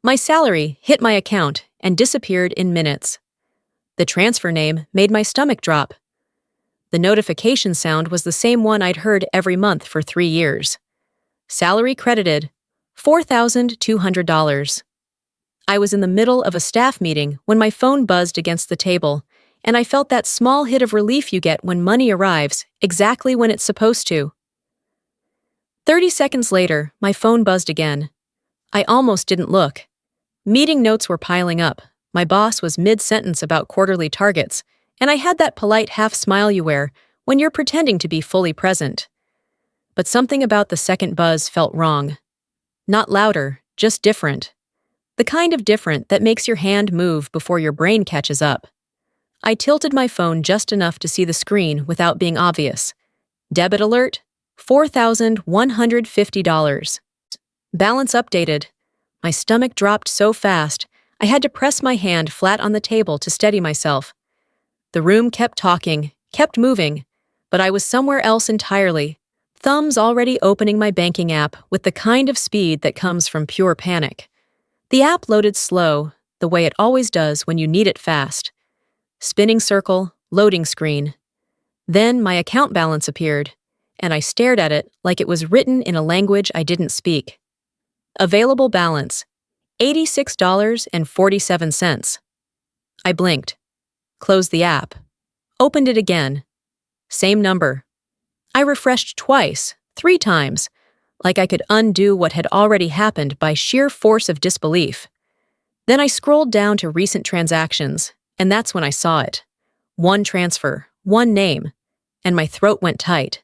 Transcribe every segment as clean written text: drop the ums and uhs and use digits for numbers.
My salary hit my account and disappeared in minutes. The transfer name made my stomach drop. The notification sound was the same one I'd heard every month for 3 years. Salary credited, $4,200. I was in the middle of a staff meeting when my phone buzzed against the table, and I felt that small hit of relief you get when money arrives exactly when it's supposed to. 30 seconds later, my phone buzzed again. I almost didn't look. Meeting notes were piling up. My boss was mid-sentence about quarterly targets, and I had that polite half-smile you wear when you're pretending to be fully present. But something about the second buzz felt wrong. Not louder, just different. The kind of different that makes your hand move before your brain catches up. I tilted my phone just enough to see the screen without being obvious. Debit alert, $4,150. Balance updated. My stomach dropped so fast, I had to press my hand flat on the table to steady myself. The room kept talking, kept moving, but I was somewhere else entirely, thumbs already opening my banking app with the kind of speed that comes from pure panic. The app loaded slow, the way it always does when you need it fast. Spinning circle, loading screen. Then my account balance appeared, and I stared at it like it was written in a language I didn't speak. Available balance, $86.47. I blinked, closed the app, opened it again. Same number. I refreshed twice, 3 times, like I could undo what had already happened by sheer force of disbelief. Then I scrolled down to recent transactions, and that's when I saw it. 1 transfer, 1 name, and my throat went tight.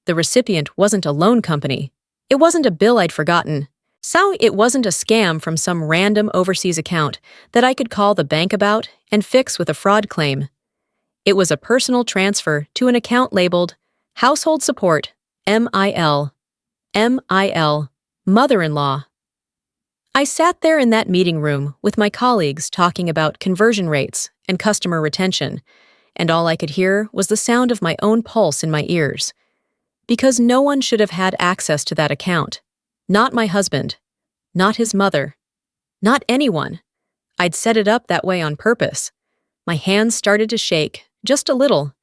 The recipient wasn't a loan company. It wasn't a bill I'd forgotten. So it wasn't a scam from some random overseas account that I could call the bank about and fix with a fraud claim. It was a personal transfer to an account labeled Household Support, MIL. MIL, mother-in-law. I sat there in that meeting room with my colleagues talking about conversion rates and customer retention, and all I could hear was the sound of my own pulse in my ears. Because no one should have had access to that account. Not my husband. Not his mother. Not anyone. I'd set it up that way on purpose. My hands started to shake, just a little,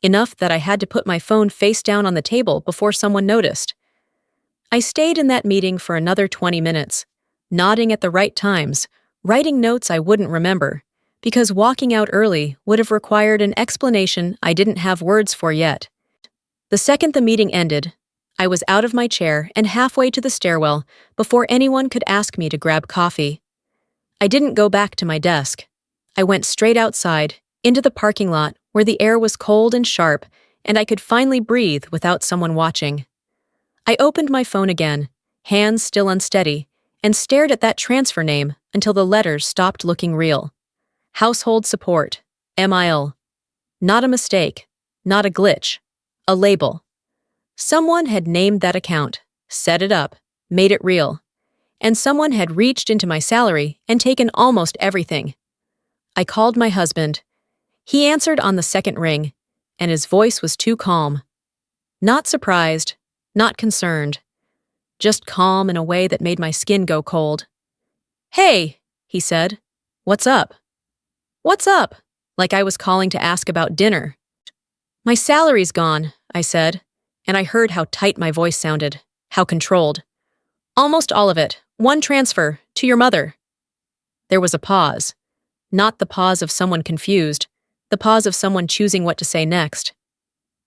enough that I had to put my phone face down on the table before someone noticed. I stayed in that meeting for another 20 minutes, nodding at the right times, writing notes I wouldn't remember, because walking out early would have required an explanation I didn't have words for yet. The second the meeting ended, I was out of my chair and halfway to the stairwell before anyone could ask me to grab coffee. I didn't go back to my desk. I went straight outside, into the parking lot where the air was cold and sharp and I could finally breathe without someone watching. I opened my phone again, hands still unsteady, and stared at that transfer name until the letters stopped looking real. Household Support, MIL. Not a mistake, not a glitch, a label. Someone had named that account, set it up, made it real, and someone had reached into my salary and taken almost everything. I called my husband. He answered on the second ring, and his voice was too calm. Not surprised, not concerned, just calm in a way that made my skin go cold. "Hey," he said. "What's up?" "What's up?" Like I was calling to ask about dinner. "My salary's gone," I said, and I heard how tight my voice sounded, how controlled. "Almost all of it, 1 transfer, to your mother." There was a pause. Not the pause of someone confused, the pause of someone choosing what to say next.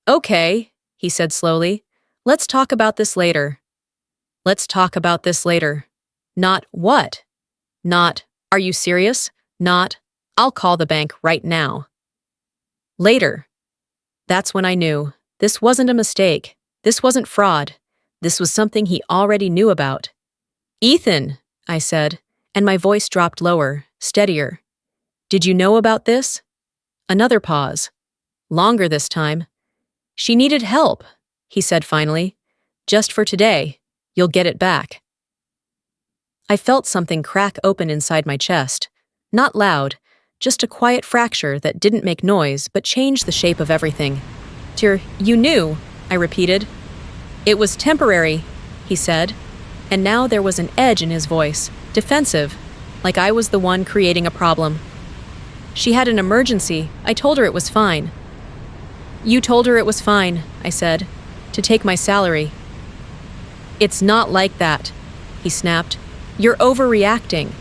"Okay," he said slowly. "Let's talk about this later." Let's talk about this later. Not what? Not, are you serious? Not, I'll call the bank right now. Later. That's when I knew. This wasn't a mistake. This wasn't fraud. This was something he already knew about. "Ethan," I said, and my voice dropped lower, steadier. "Did you know about this?" Another pause. Longer this time. "She needed help," he said finally. "Just for today. You'll get it back." I felt something crack open inside my chest. Not loud, just a quiet fracture that didn't make noise but changed the shape of everything. You knew," I repeated. "It was temporary," he said, and now there was an edge in his voice, defensive, like I was the one creating a problem. She had an emergency. I told her it was fine. You told her it was fine, I said, to take my salary. It's not like that, he snapped. You're overreacting.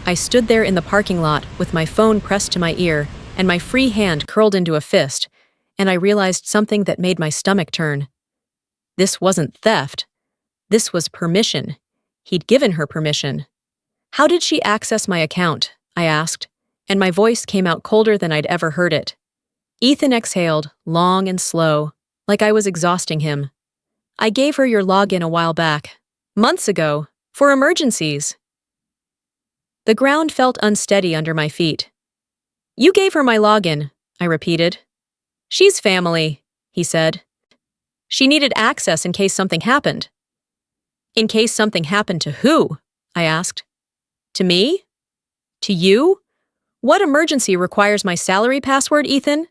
I stood there in the parking lot with my phone pressed to my ear and my free hand curled into a fist, and I realized something that made my stomach turn. This wasn't theft. This was permission. He'd given her permission. How did she access my account? I asked, and my voice came out colder than I'd ever heard it. Ethan exhaled, long and slow, like I was exhausting him. I gave her your login a while back, months ago, for emergencies. The ground felt unsteady under my feet. You gave her my login, I repeated. She's family, he said. She needed access in case something happened. In case something happened to who? I asked. To me? To you? What emergency requires my salary password, Ethan?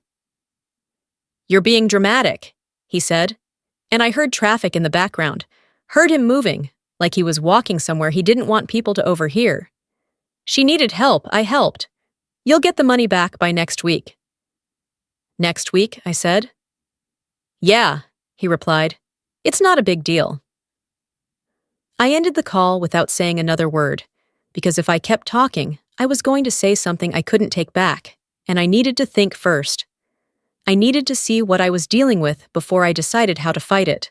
You're being dramatic, he said, and I heard traffic in the background, heard him moving, like he was walking somewhere he didn't want people to overhear. She needed help, I helped. You'll get the money back by next week. Next week, I said. Yeah, he replied. It's not a big deal. I ended the call without saying another word, because if I kept talking, I was going to say something I couldn't take back, and I needed to think first. I needed to see what I was dealing with before I decided how to fight it.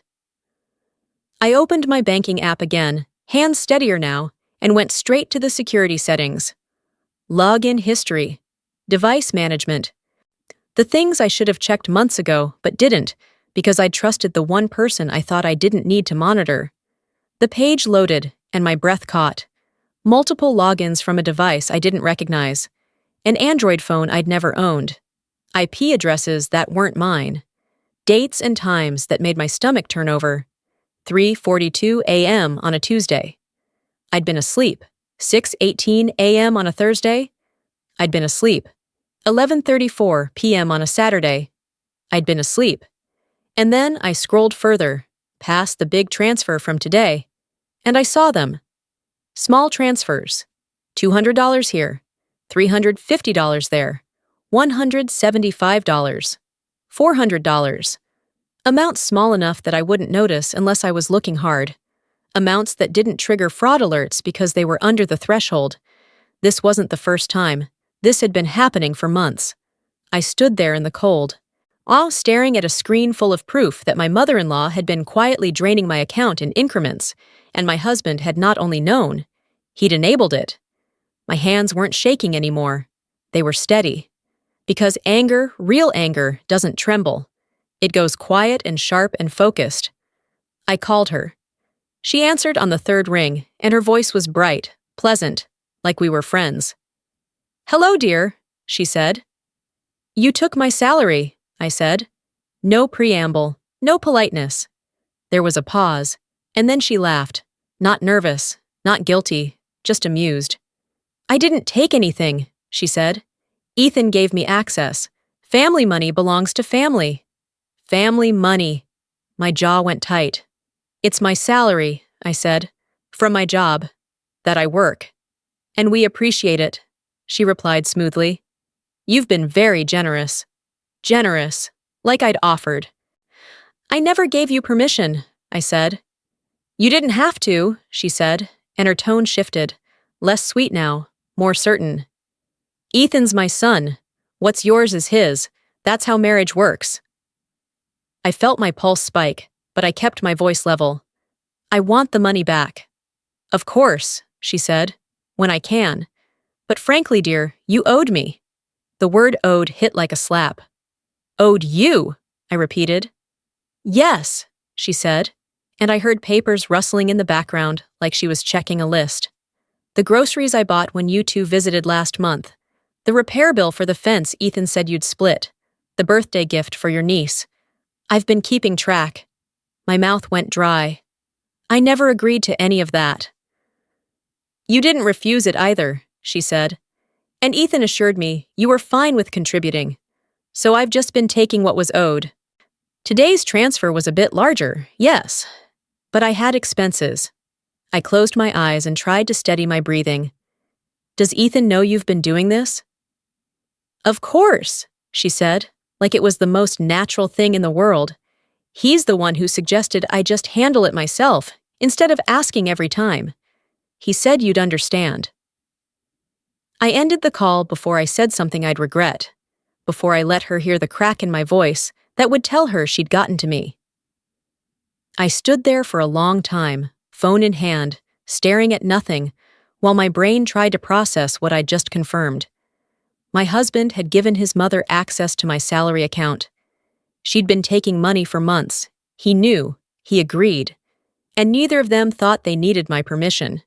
I opened my banking app again, hands steadier now, and went straight to the security settings. Login history, device management. The things I should have checked months ago, but didn't, because I'd trusted the one person I thought I didn't need to monitor. The page loaded, and my breath caught. Multiple logins from a device I didn't recognize. An Android phone I'd never owned. IP addresses that weren't mine. Dates and times that made my stomach turn over. 3:42 a.m. on a Tuesday. I'd been asleep. 6:18 a.m. on a Thursday. I'd been asleep. 11:34 p.m. on a Saturday. I'd been asleep. And then I scrolled further, past the big transfer from today, and I saw them. Small transfers. $200 here. $350 there. $175. $400. Amounts small enough that I wouldn't notice unless I was looking hard. Amounts that didn't trigger fraud alerts because they were under the threshold. This wasn't the first time. This had been happening for months. I stood there in the cold, all staring at a screen full of proof that my mother-in-law had been quietly draining my account in increments, and my husband had not only known, he'd enabled it. My hands weren't shaking anymore. They were steady. Because anger, real anger, doesn't tremble. It goes quiet and sharp and focused. I called her. She answered on the third ring, and her voice was bright, pleasant, like we were friends. Hello, dear, she said. You took my salary, I said. No preamble, no politeness. There was a pause, and then she laughed, not nervous, not guilty, just amused. I didn't take anything, she said. Ethan gave me access. Family money belongs to family. Family money. My jaw went tight. It's my salary, I said, from my job, that I work. And we appreciate it, she replied smoothly. You've been very generous. Generous, like I'd offered. I never gave you permission, I said. You didn't have to, she said, and her tone shifted, less sweet now, more certain. Ethan's my son. What's yours is his. That's how marriage works. I felt my pulse spike, but I kept my voice level. I want the money back. Of course, she said, when I can. But frankly, dear, you owed me. The word owed hit like a slap. Owed you, I repeated. Yes, she said, and I heard papers rustling in the background like she was checking a list. The groceries I bought when you two visited last month. The repair bill for the fence Ethan said you'd split. The birthday gift for your niece. I've been keeping track. My mouth went dry. I never agreed to any of that. You didn't refuse it either, she said. And Ethan assured me you were fine with contributing. So I've just been taking what was owed. Today's transfer was a bit larger, yes. But I had expenses. I closed my eyes and tried to steady my breathing. Does Ethan know you've been doing this? Of course, she said, like it was the most natural thing in the world. He's the one who suggested I just handle it myself, instead of asking every time. He said you'd understand. I ended the call before I said something I'd regret, before I let her hear the crack in my voice that would tell her she'd gotten to me. I stood there for a long time, phone in hand, staring at nothing, while my brain tried to process what I'd just confirmed. My husband had given his mother access to my salary account. She'd been taking money for months. He knew, he agreed, and neither of them thought they needed my permission.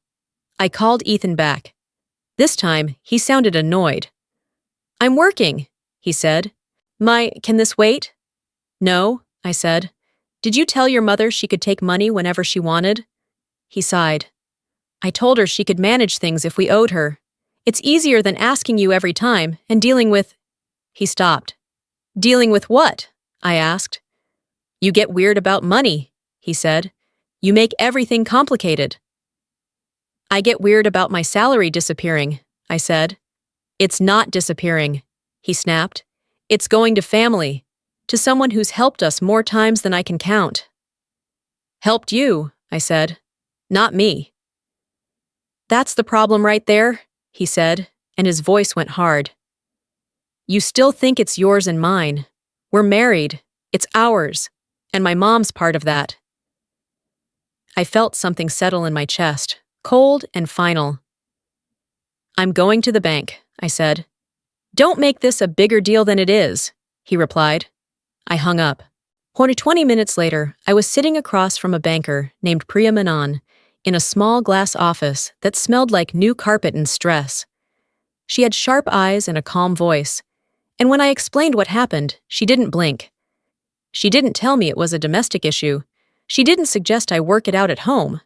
I called Ethan back. This time, he sounded annoyed. I'm working, he said. Can this wait? No, I said. Did you tell your mother she could take money whenever she wanted? He sighed. I told her she could manage things if we owed her. It's easier than asking you every time and dealing with... He stopped. Dealing with what? I asked. You get weird about money, he said. You make everything complicated. I get weird about my salary disappearing, I said. It's not disappearing, he snapped. It's going to family, to someone who's helped us more times than I can count. Helped you, I said. Not me. That's the problem right there, he said, and his voice went hard. You still think it's yours and mine. We're married. It's ours. And my mom's part of that. I felt something settle in my chest, cold and final. I'm going to the bank, I said. Don't make this a bigger deal than it is, he replied. I hung up. 20 minutes later, I was sitting across from a banker named Priya Menon in a small glass office that smelled like new carpet and stress. She had sharp eyes and a calm voice, and when I explained what happened, she didn't blink. She didn't tell me it was a domestic issue. She didn't suggest I work it out at home.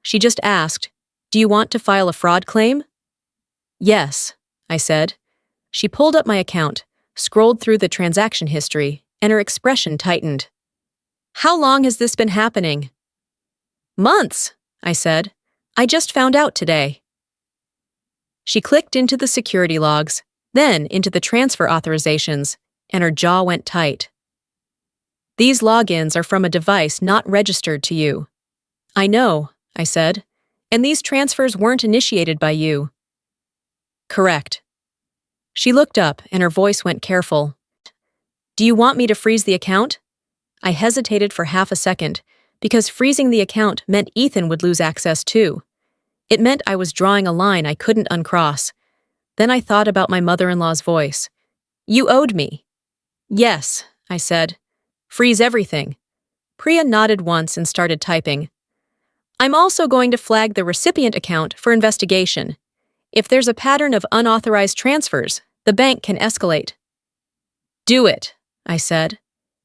She just asked, "Do you want to file a fraud claim?" Yes, I said. She pulled up my account, scrolled through the transaction history, and her expression tightened. How long has this been happening? Months, I said. I just found out today. She clicked into the security logs, then into the transfer authorizations, and her jaw went tight. These logins are from a device not registered to you. I know, I said, and these transfers weren't initiated by you. Correct. She looked up and her voice went careful. Do you want me to freeze the account? I hesitated for half a second, because freezing the account meant Ethan would lose access too. It meant I was drawing a line I couldn't uncross. Then I thought about my mother-in-law's voice. You owed me. Yes, I said. Freeze everything. Priya nodded once and started typing. I'm also going to flag the recipient account for investigation. If there's a pattern of unauthorized transfers, the bank can escalate. Do it, I said.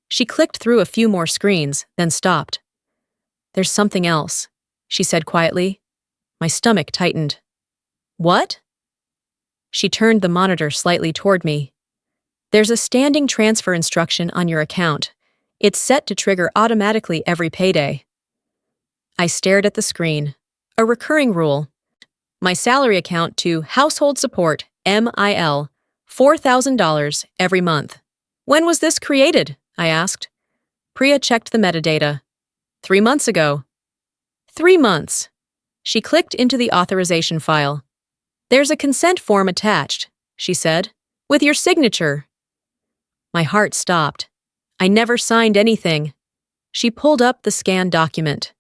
She clicked through a few more screens, then stopped. There's something else, she said quietly. My stomach tightened. What? She turned the monitor slightly toward me. There's a standing transfer instruction on your account. It's set to trigger automatically every payday. I stared at the screen. A recurring rule. My salary account to Household Support, MIL, $4,000 every month. When was this created? I asked. Priya checked the metadata. 3 months ago. 3 months. She clicked into the authorization file. There's a consent form attached, she said, with your signature. My heart stopped. I never signed anything. She pulled up the scanned document.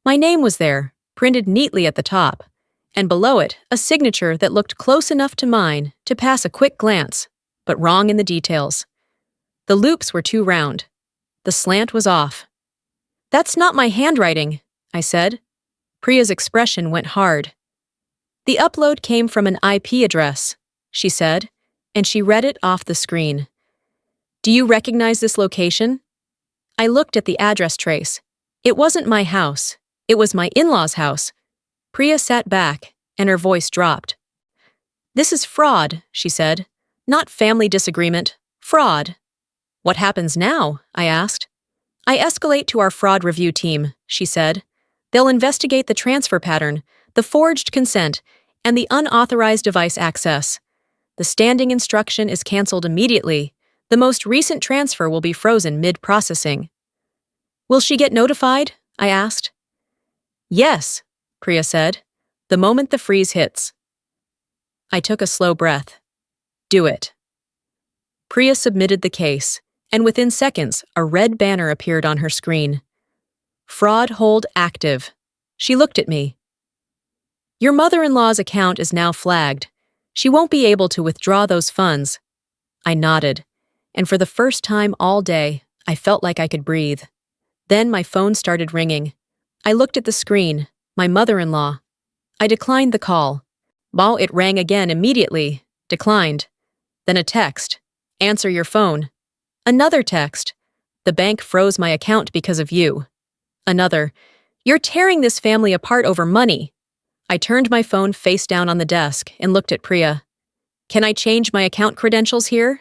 My name was there, printed neatly at the top, and below it a signature that looked close enough to mine to pass a quick glance, but wrong in the details. The loops were too round. The slant was off. That's not my handwriting, I said. Priya's expression went hard. The upload came from an IP address, she said, and she read it off the screen. Do you recognize this location? I looked at the address trace. It wasn't my house. It was my in-laws' house. Priya sat back, and her voice dropped. This is fraud, she said. Not family disagreement. Fraud. What happens now? I asked. I escalate to our fraud review team, she said. They'll investigate the transfer pattern, the forged consent, and the unauthorized device access. The standing instruction is canceled immediately. The most recent transfer will be frozen mid-processing. Will she get notified? I asked. Yes, Priya said, the moment the freeze hits. I took a slow breath. Do it. Priya submitted the case, and within seconds, a red banner appeared on her screen. Fraud hold active. She looked at me. Your mother-in-law's account is now flagged. She won't be able to withdraw those funds. I nodded, and for the first time all day, I felt like I could breathe. Then my phone started ringing. I looked at the screen, my mother-in-law. I declined the call. It rang again immediately. Declined. Then a text. Answer your phone. Another text. The bank froze my account because of you. Another. You're tearing this family apart over money. I turned my phone face down on the desk and looked at Priya. Can I change my account credentials here?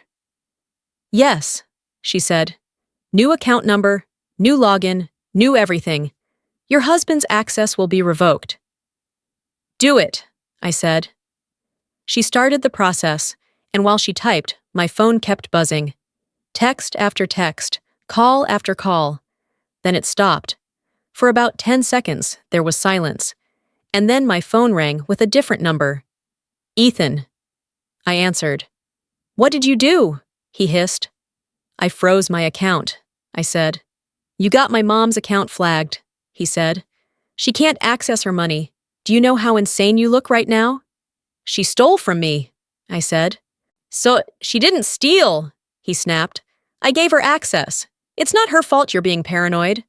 Yes, she said. New account number, new login, new everything. Your husband's access will be revoked. Do it, I said. She started the process, and while she typed, my phone kept buzzing. Text after text, call after call. Then it stopped. For about 10 seconds, there was silence. And then my phone rang with a different number. Ethan. I answered. What did you do? He hissed. I froze my account, I said. You got my mom's account flagged, he said. She can't access her money. Do you know how insane you look right now? She stole from me, I said. So she didn't steal, he snapped. I gave her access. It's not her fault you're being paranoid.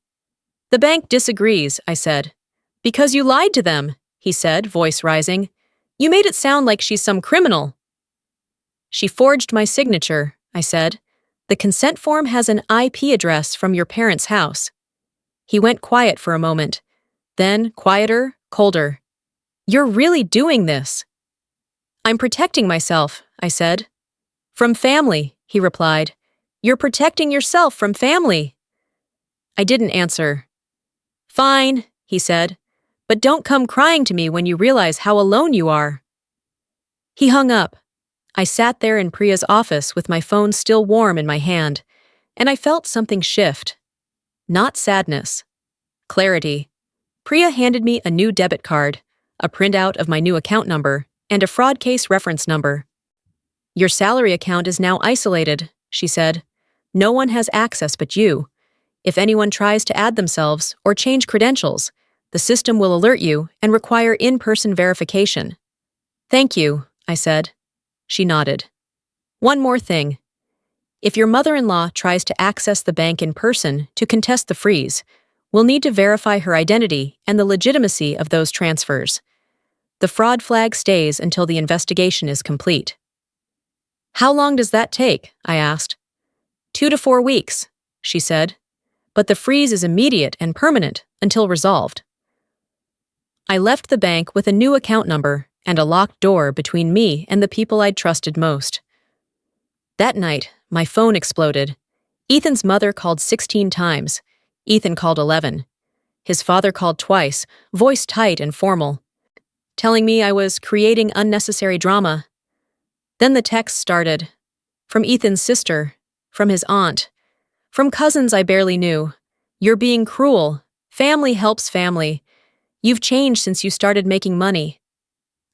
The bank disagrees, I said. Because you lied to them, he said, voice rising. You made it sound like she's some criminal. She forged my signature, I said. The consent form has an IP address from your parents' house. He went quiet for a moment. Then, quieter, colder. You're really doing this. I'm protecting myself, I said. From family, he replied. You're protecting yourself from family. I didn't answer. Fine, he said, but don't come crying to me when you realize how alone you are. He hung up. I sat there in Priya's office with my phone still warm in my hand, and I felt something shift. Not sadness. Clarity. Priya handed me a new debit card, a printout of my new account number, and a fraud case reference number. Your salary account is now isolated, she said. No one has access but you. If anyone tries to add themselves or change credentials, the system will alert you and require in-person verification. Thank you, I said. She nodded. One more thing. If your mother-in-law tries to access the bank in person to contest the freeze, we'll need to verify her identity and the legitimacy of those transfers. The fraud flag stays until the investigation is complete. How long does that take? I asked. 2 to 4 weeks, she said. But the freeze is immediate and permanent until resolved. I left the bank with a new account number and a locked door between me and the people I'd trusted most. That night, my phone exploded. Ethan's mother called 16 times. Ethan called 11. His father called twice, voice tight and formal, telling me I was creating unnecessary drama. Then the texts started. From Ethan's sister, from his aunt, from cousins I barely knew. You're being cruel. Family helps family. You've changed since you started making money.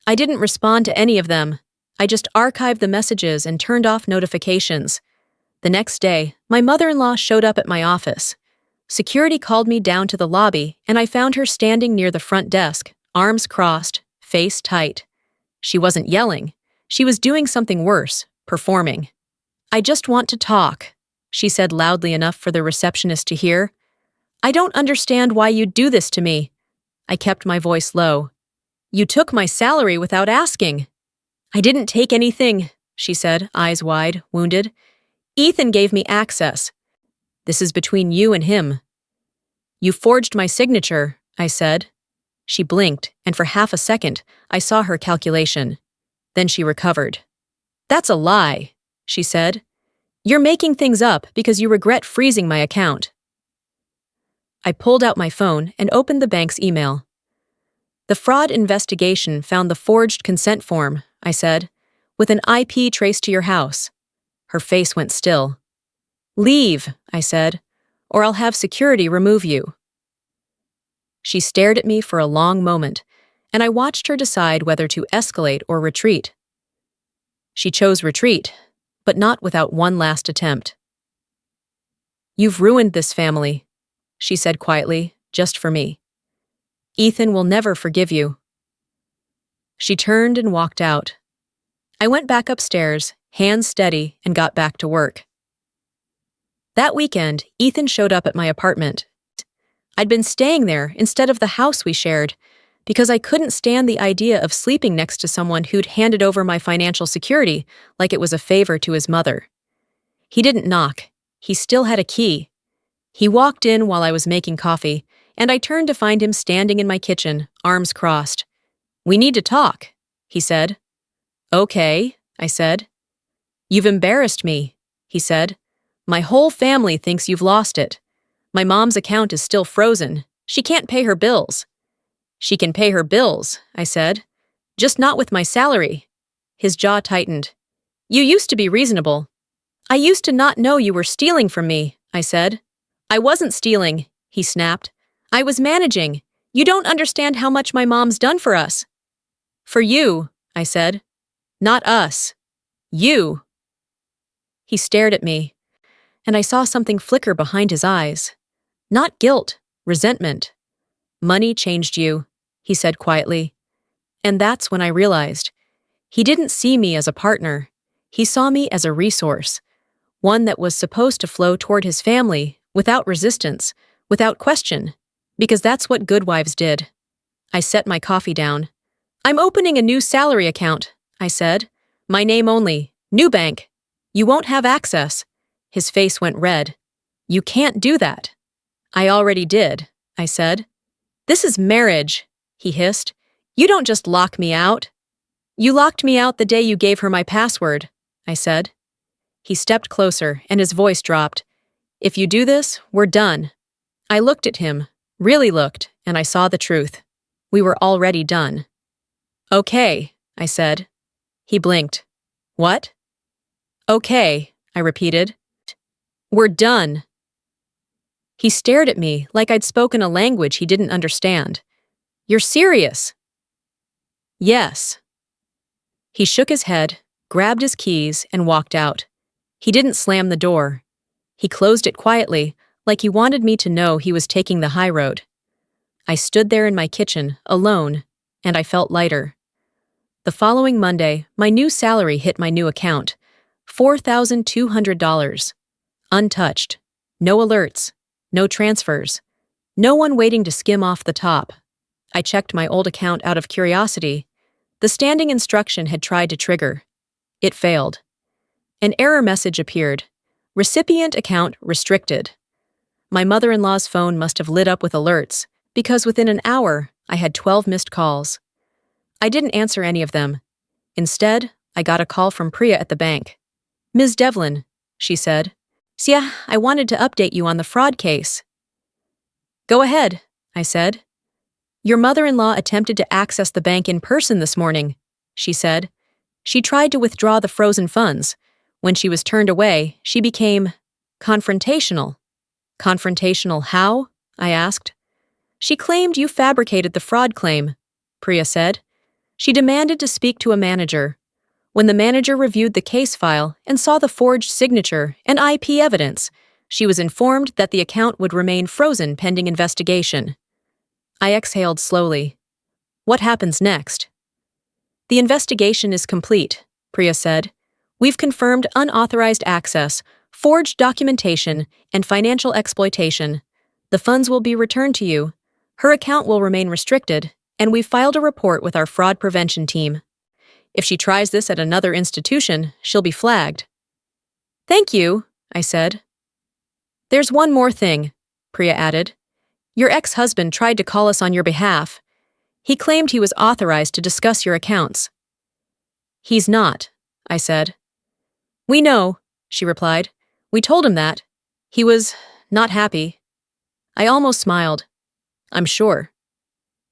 I didn't respond to any of them. I just archived the messages and turned off notifications. The next day, my mother-in-law showed up at my office. Security called me down to the lobby, and I found her standing near the front desk, arms crossed, face tight. She wasn't yelling. She was doing something worse, performing. I just want to talk, she said loudly enough for the receptionist to hear. I don't understand why you'd do this to me. I kept my voice low. You took my salary without asking. I didn't take anything, she said, eyes wide, wounded. Ethan gave me access. This is between you and him. You forged my signature, I said. She blinked, and for half a second, I saw her calculation. Then she recovered. That's a lie, she said. You're making things up because you regret freezing my account. I pulled out my phone and opened the bank's email. The fraud investigation found the forged consent form, I said, with an IP traced to your house. Her face went still. Leave, I said, or I'll have security remove you. She stared at me for a long moment, and I watched her decide whether to escalate or retreat. She chose retreat, but not without one last attempt. You've ruined this family, she said quietly, just for me. Ethan will never forgive you. She turned and walked out. I went back upstairs, hands steady, and got back to work. That weekend, Ethan showed up at my apartment. I'd been staying there instead of the house we shared because I couldn't stand the idea of sleeping next to someone who'd handed over my financial security like it was a favor to his mother. He didn't knock. He still had a key. He walked in while I was making coffee, and I turned to find him standing in my kitchen, arms crossed. We need to talk, he said. Okay, I said. You've embarrassed me, he said. My whole family thinks you've lost it. My mom's account is still frozen. She can't pay her bills. She can pay her bills, I said. Just not with my salary. His jaw tightened. You used to be reasonable. I used to not know you were stealing from me, I said. I wasn't stealing, he snapped. I was managing. You don't understand how much my mom's done for us. For you, I said. Not us. You. He stared at me, and I saw something flicker behind his eyes. Not guilt, resentment. Money changed you, he said quietly. And that's when I realized. He didn't see me as a partner. He saw me as a resource, one that was supposed to flow toward his family without resistance, without question, because that's what good wives did. I set my coffee down. I'm opening a new salary account, I said. My name only, new bank. You won't have access. His face went red. You can't do that. I already did, I said. This is marriage, he hissed. You don't just lock me out. You locked me out the day you gave her my password, I said. He stepped closer and his voice dropped. If you do this, we're done. I looked at him, really looked, and I saw the truth. We were already done. Okay, I said. He blinked. What? Okay, I repeated. We're done. He stared at me like I'd spoken a language he didn't understand. You're serious? Yes. He shook his head, grabbed his keys, and walked out. He didn't slam the door. He closed it quietly, like he wanted me to know he was taking the high road. I stood there in my kitchen, alone, and I felt lighter. The following Monday, my new salary hit my new account, $4,200. Untouched. No alerts. No transfers. No one waiting to skim off the top. I checked my old account out of curiosity. The standing instruction had tried to trigger. It failed. An error message appeared. Recipient account restricted. My mother-in-law's phone must have lit up with alerts, because within an hour, I had 12 missed calls. I didn't answer any of them. Instead, I got a call from Priya at the bank. Ms. Devlin, she said. Sia, I wanted to update you on the fraud case. Go ahead, I said. Your mother-in-law attempted to access the bank in person this morning, she said. She tried to withdraw the frozen funds. When she was turned away, she became confrontational. Confrontational how? I asked. She claimed you fabricated the fraud claim, Priya said. She demanded to speak to a manager. When the manager reviewed the case file and saw the forged signature and IP evidence, she was informed that the account would remain frozen pending investigation. I exhaled slowly. What happens next? The investigation is complete, Priya said. We've confirmed unauthorized access, forged documentation, and financial exploitation. The funds will be returned to you. Her account will remain restricted, and we've filed a report with our fraud prevention team. If she tries this at another institution, she'll be flagged. Thank you, I said. There's one more thing, Priya added. Your ex-husband tried to call us on your behalf. He claimed he was authorized to discuss your accounts. He's not, I said. We know, she replied. We told him that. He was not happy. I almost smiled. I'm sure.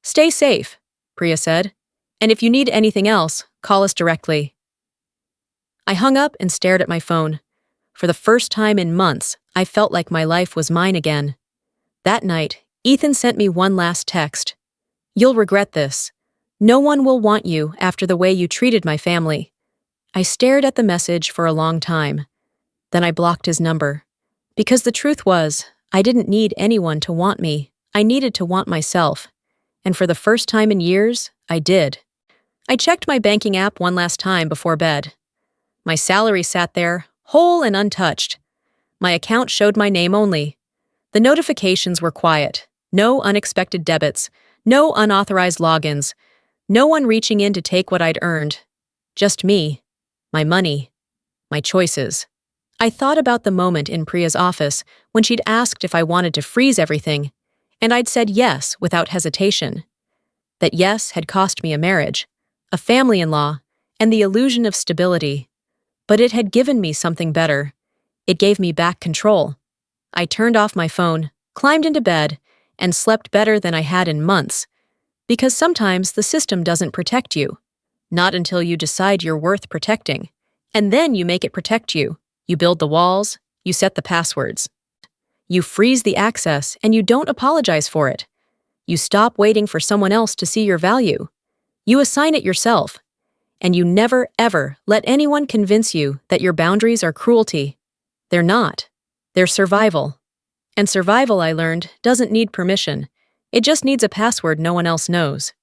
Stay safe, Priya said. And if you need anything else, call us directly. I hung up and stared at my phone. For the first time in months, I felt like my life was mine again. That night, Ethan sent me one last text. You'll regret this. No one will want you after the way you treated my family. I stared at the message for a long time. Then I blocked his number. Because the truth was, I didn't need anyone to want me. I needed to want myself. And for the first time in years, I did. I checked my banking app one last time before bed. My salary sat there, whole and untouched. My account showed my name only. The notifications were quiet. No unexpected debits. No unauthorized logins. No one reaching in to take what I'd earned. Just me. My money. My choices. I thought about the moment in Priya's office when she'd asked if I wanted to freeze everything, and I'd said yes without hesitation. That yes had cost me a marriage, a family-in-law, and the illusion of stability. But it had given me something better. It gave me back control. I turned off my phone, climbed into bed, and slept better than I had in months. Because sometimes the system doesn't protect you. Not until you decide you're worth protecting. And then you make it protect you. You build the walls, you set the passwords. You freeze the access, and you don't apologize for it. You stop waiting for someone else to see your value. You assign it yourself. And you never, ever let anyone convince you that your boundaries are cruelty. They're not. They're survival. And survival, I learned, doesn't need permission. It just needs a password no one else knows.